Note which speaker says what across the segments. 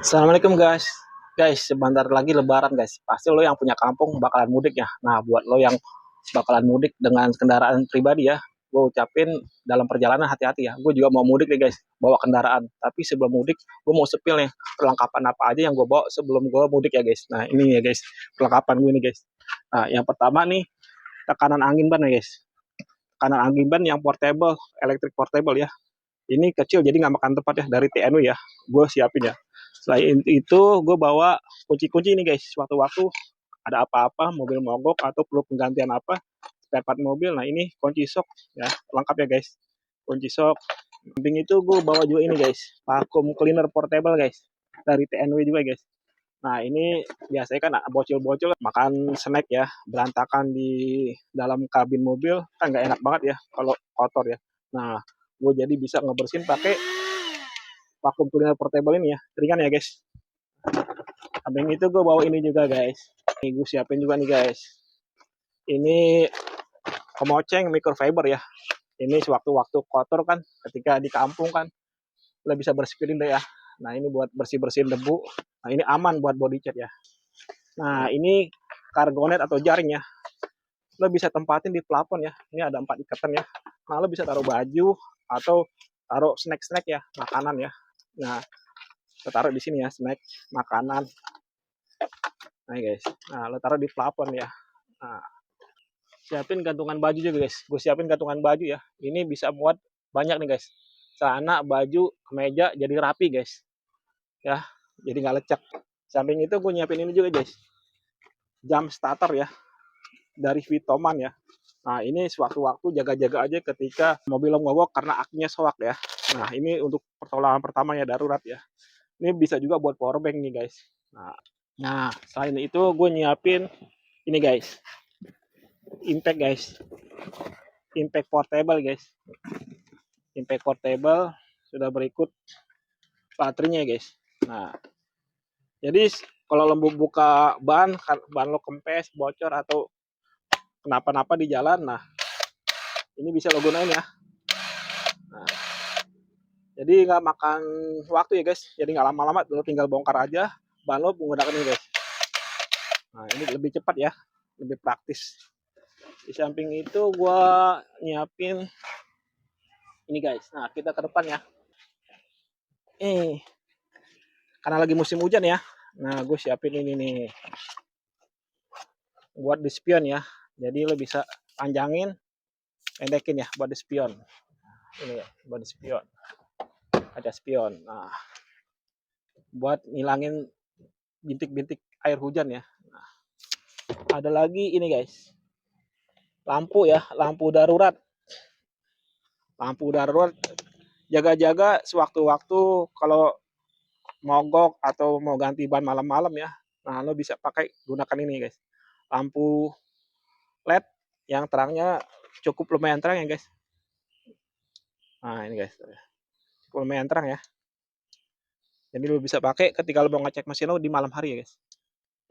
Speaker 1: Assalamualaikum guys. Guys, sebentar lagi lebaran guys. Pasti lo yang punya kampung bakalan mudik ya. Nah, buat lo yang bakalan mudik dengan kendaraan pribadi ya, gue ucapin dalam perjalanan hati-hati ya. Gue juga mau mudik nih guys, bawa kendaraan. Tapi sebelum mudik, gue mau sepil nih perlengkapan apa aja yang gue bawa sebelum gue mudik ya guys. Nah, ini ya guys, perlengkapan gue nih guys. Nah, yang pertama nih, tekanan angin ban ya guys. Tekanan angin ban yang portable, elektrik portable ya. Ini kecil jadi nggak makan tempat ya, dari TNW ya. Gue siapin ya. Selain itu gue bawa kunci-kunci ini guys, waktu-waktu ada apa-apa, mobil mogok atau perlu penggantian apa, spare part mobil. Nah ini kunci sok ya, lengkap ya guys. Kunci sok. Samping itu gue bawa juga ini guys, vacuum cleaner portable guys, dari TNW juga guys. Nah ini biasanya kan bocil-bocil makan snack ya, berantakan di dalam kabin mobil, kan nggak enak banget ya kalau kotor ya. Nah gue jadi bisa ngebersihin pakai vacuum cleaner portable ini ya, ringan ya guys. Samping itu gue bawa ini juga guys. Ini gue siapin juga nih guys. Ini kemoceng microfiber ya. Ini sewaktu-waktu kotor kan, ketika di kampung kan, lo bisa bersihin deh ya. Nah ini buat bersih-bersihin debu. Nah ini aman buat body cat ya. Nah ini kargonet atau jaring ya. Lo bisa tempatin di plafon ya. Ini ada 4 ikatan ya. Nah lo bisa taruh baju atau taruh snack-snack ya, makanan ya. Nah lo taruh di sini ya, snack, makanan. Nah guys, nah lo taruh di plafon ya. Nah, siapin gantungan baju juga guys. Gue siapin gantungan baju ya. Ini bisa muat banyak nih guys. Celana, baju, kemeja jadi rapi guys. Ya, jadi nggak lecek. Samping itu gue nyiapin ini juga guys. Jam starter ya, dari Vitoman ya. Nah ini sewaktu-waktu jaga-jaga aja ketika mobil lo mogok karena akinya soak ya. Nah ini untuk pertolongan pertama ya, darurat ya. Ini bisa juga buat power bank nih guys. Nah selain itu gue nyiapin ini guys, impact guys, impact portable guys. Impact portable sudah berikut baterainya guys. Nah, jadi kalau lembut buka ban lo kempes, bocor atau kenapa-napa di jalan, nah ini bisa lo gunain ya. Nah, jadi nggak makan waktu ya guys. Jadi nggak lama-lama, lo tinggal bongkar aja ban lo menggunakan ini guys. Nah ini lebih cepat ya, lebih praktis. Di samping itu gua nyiapin ini guys. Nah kita ke depan ya. Karena lagi musim hujan ya. Nah gue siapin ini nih buat di spion ya. Jadi lo bisa panjangin, pendekin ya buat di spion. Ini ya, buat di spion. Ada spion. Nah, buat ngilangin bintik-bintik air hujan ya. Nah, ada lagi ini guys. Lampu ya, lampu darurat. Lampu darurat jaga-jaga sewaktu-waktu kalau mogok atau mau ganti ban malam-malam ya. Nah, lo bisa pakai gunakan ini guys. Lampu LED yang terangnya cukup lumayan terang ya guys. Nah, ini guys. Cukup lumayan terang ya. Jadi lo bisa pakai ketika lo mau ngecek mesin lo di malam hari ya guys.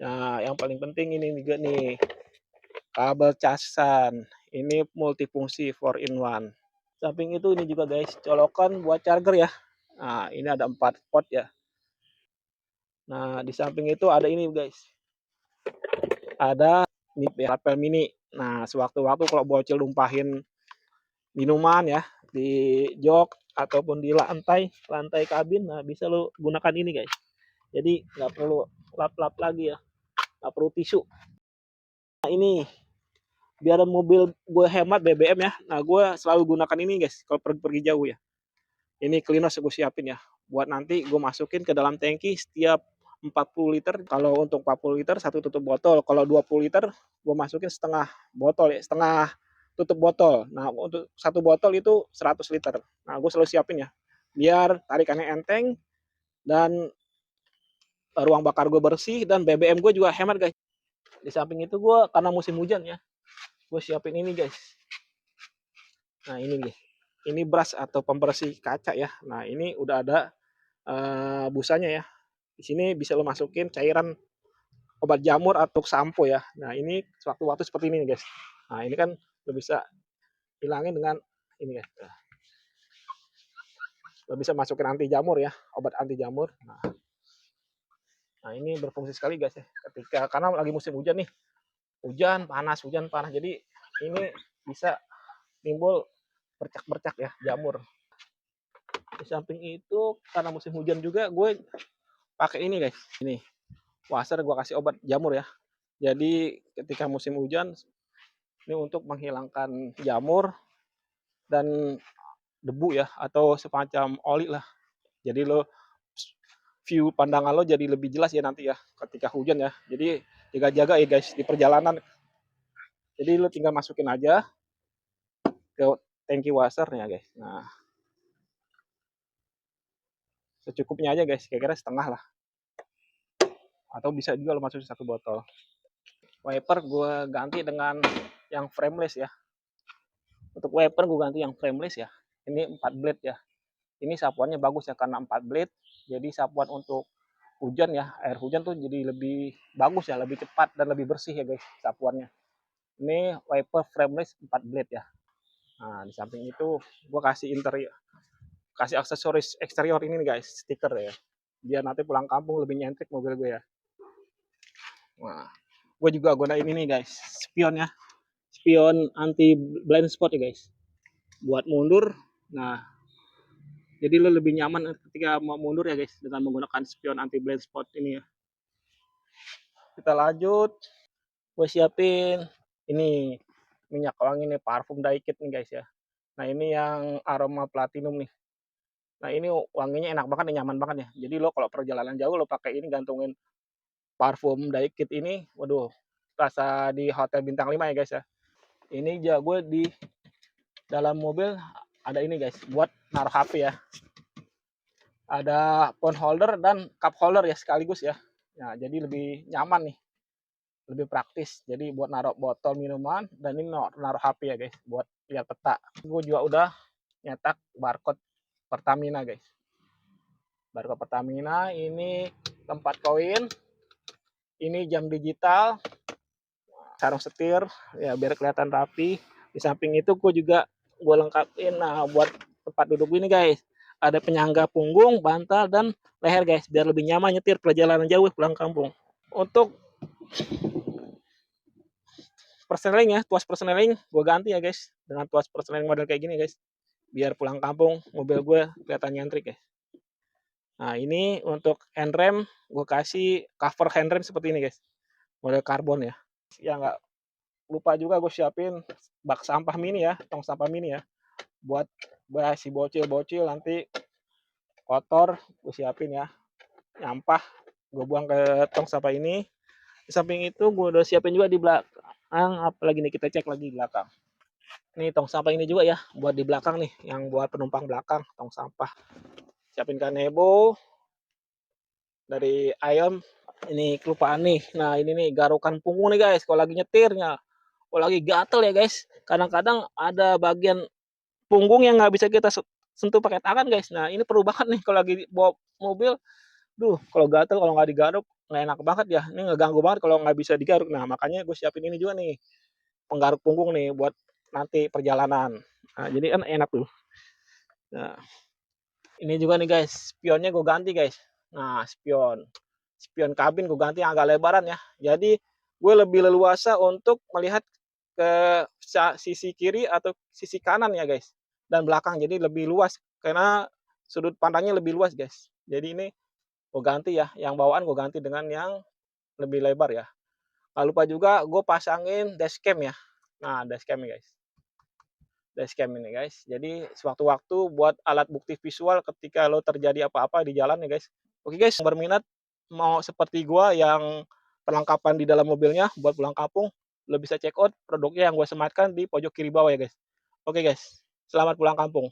Speaker 1: Nah, yang paling penting ini juga nih, kabel casan. Ini multifungsi 4 in 1. Samping itu ini juga guys, colokan buat charger ya. Nah, ini ada 4 port ya. Nah, di samping itu ada ini guys. Ada lapel mini. Nah, sewaktu-waktu kalau bocil lumpahin minuman ya di jok ataupun di lantai kabin, nah bisa lo gunakan ini guys. Jadi nggak perlu lap-lap lagi ya, nggak perlu tisu. Nah ini biar mobil gue hemat BBM ya. Nah gue selalu gunakan ini guys kalau pergi jauh ya. Ini Klinos gue siapin ya. Buat nanti gue masukin ke dalam tangki setiap 40 liter. Kalau untuk 40 liter satu tutup botol. Kalau 20 liter gue masukin setengah botol ya. Setengah tutup botol. Nah untuk satu botol itu 100 liter. Nah gue selalu siapin ya. Biar tarikannya enteng dan ruang bakar gue bersih dan BBM gue juga hemat guys. Di samping itu gue karena musim hujan ya. Gue siapin ini guys. Nah ini nih. Ini brush atau pembersih kaca ya. Nah ini udah ada busanya ya. Di sini bisa lo masukin cairan obat jamur atau sampo ya. Nah ini sewaktu-waktu seperti ini nih guys. Nah ini kan lo bisa hilangin dengan ini guys. Lo bisa masukin anti jamur ya, obat anti jamur. Nah Nah, ini berfungsi sekali guys ya, ketika karena lagi musim hujan nih, hujan panas, jadi ini bisa timbul bercak-bercak ya, jamur. Di samping itu karena musim hujan juga gue pakai ini guys, ini washer gue kasih obat jamur ya. Jadi ketika musim hujan ini untuk menghilangkan jamur dan debu ya, atau semacam oli lah. Jadi lo view pandangan lo jadi lebih jelas ya nanti ya ketika hujan ya. Jadi jaga-jaga ya guys di perjalanan. Jadi lo tinggal masukin aja ke tangki washernya guys. Nah, secukupnya aja guys, kira-kira setengah lah. Atau bisa juga lo masukin satu botol. Wiper gue ganti dengan yang frameless ya. Untuk wiper gue ganti yang frameless ya. Ini 4 blade ya. Ini sapuannya bagus ya karena 4 blade. Jadi sapuan untuk hujan ya, air hujan tuh jadi lebih bagus ya, lebih cepat dan lebih bersih ya guys sapuannya. Ini wiper frameless 4 blade ya. Nah, di samping itu gue kasih interior, kasih aksesoris eksterior ini nih guys, stiker ya. Biar nanti pulang kampung lebih nyentrik mobil gue ya. Nah, gue juga gunain ini guys, spion ya. Spion anti blind spot ya guys. Buat mundur, nah jadi lo lebih nyaman ketika mau mundur ya guys dengan menggunakan spion anti blind spot ini ya. Kita lanjut, gue siapin ini minyak wangi nih, parfum Daikin nih guys ya. Nah ini yang aroma platinum nih. Nah ini wanginya enak banget nih, nyaman banget ya. Jadi lo kalau perjalanan jauh lo pakai ini, gantungin parfum Daikin ini, waduh, rasa di hotel bintang 5 ya guys ya. Ini gue di dalam mobil ada ini guys, buat naruh HP ya. Ada phone holder dan cup holder ya sekaligus ya. Nah jadi lebih nyaman nih, lebih praktis. Jadi buat naruh botol minuman dan ini naruh HP ya guys, buat lihat peta. Gue juga udah nyetak barcode Pertamina guys. Barcode Pertamina, ini tempat koin, ini jam digital, sarung setir ya biar kelihatan rapi. Di samping itu gue lengkapin buat tempat duduk ini guys. Ada penyangga punggung, bantal dan leher guys, biar lebih nyaman nyetir perjalanan jauh pulang kampung. Untuk persneling ya, tuas persneling gue ganti ya guys dengan tuas persneling model kayak gini guys, biar pulang kampung mobil gue kelihatan nyentrik ya. Nah ini untuk handrem gue kasih cover handrem seperti ini guys, model karbon ya. Ya nggak lupa juga gue siapin bak sampah mini ya, tong sampah mini ya, buat si bocil-bocil nanti kotor gue siapin ya, nyampah gue buang ke tong sampah ini. Di samping itu gue udah siapin juga di belakang, apalagi nih kita cek lagi di belakang. Nih tong sampah ini juga ya, buat di belakang nih, yang buat penumpang belakang, tong sampah. Siapin kanebo dari ayam. Ini kelupaan nih. Nah ini nih garukan punggung nih guys, kalau lagi nyetirnya. Kalau lagi gatel ya guys, kadang-kadang ada bagian punggung yang nggak bisa kita sentuh pakai tangan guys. Nah ini perlu banget nih kalau lagi bawa mobil. Duh, kalau gatel, kalau nggak digaruk nggak enak banget ya. Ini ngeganggu banget kalau nggak bisa digaruk. Nah makanya gue siapin ini juga nih, penggaruk punggung nih buat nanti perjalanan. Nah jadi kan enak tuh. Nah ini juga nih guys, spionnya gue ganti guys. Nah spion kabin gue ganti yang agak lebaran ya. Jadi gue lebih leluasa untuk melihat ke sisi kiri atau sisi kanan ya guys, dan belakang, jadi lebih luas karena sudut pandangnya lebih luas guys. Jadi ini gue ganti ya, yang bawaan gue ganti dengan yang lebih lebar ya. Lalu lupa juga gue pasangin dashcam ya. Nah dashcam guys, dashcam ini guys, jadi sewaktu-waktu buat alat bukti visual ketika lo terjadi apa-apa di jalan ya guys. Oke guys, yang berminat mau seperti gue yang perlengkapan di dalam mobilnya buat pulang kampung, lo bisa check out produknya yang gue sematkan di pojok kiri bawah ya guys. Oke guys, selamat pulang kampung.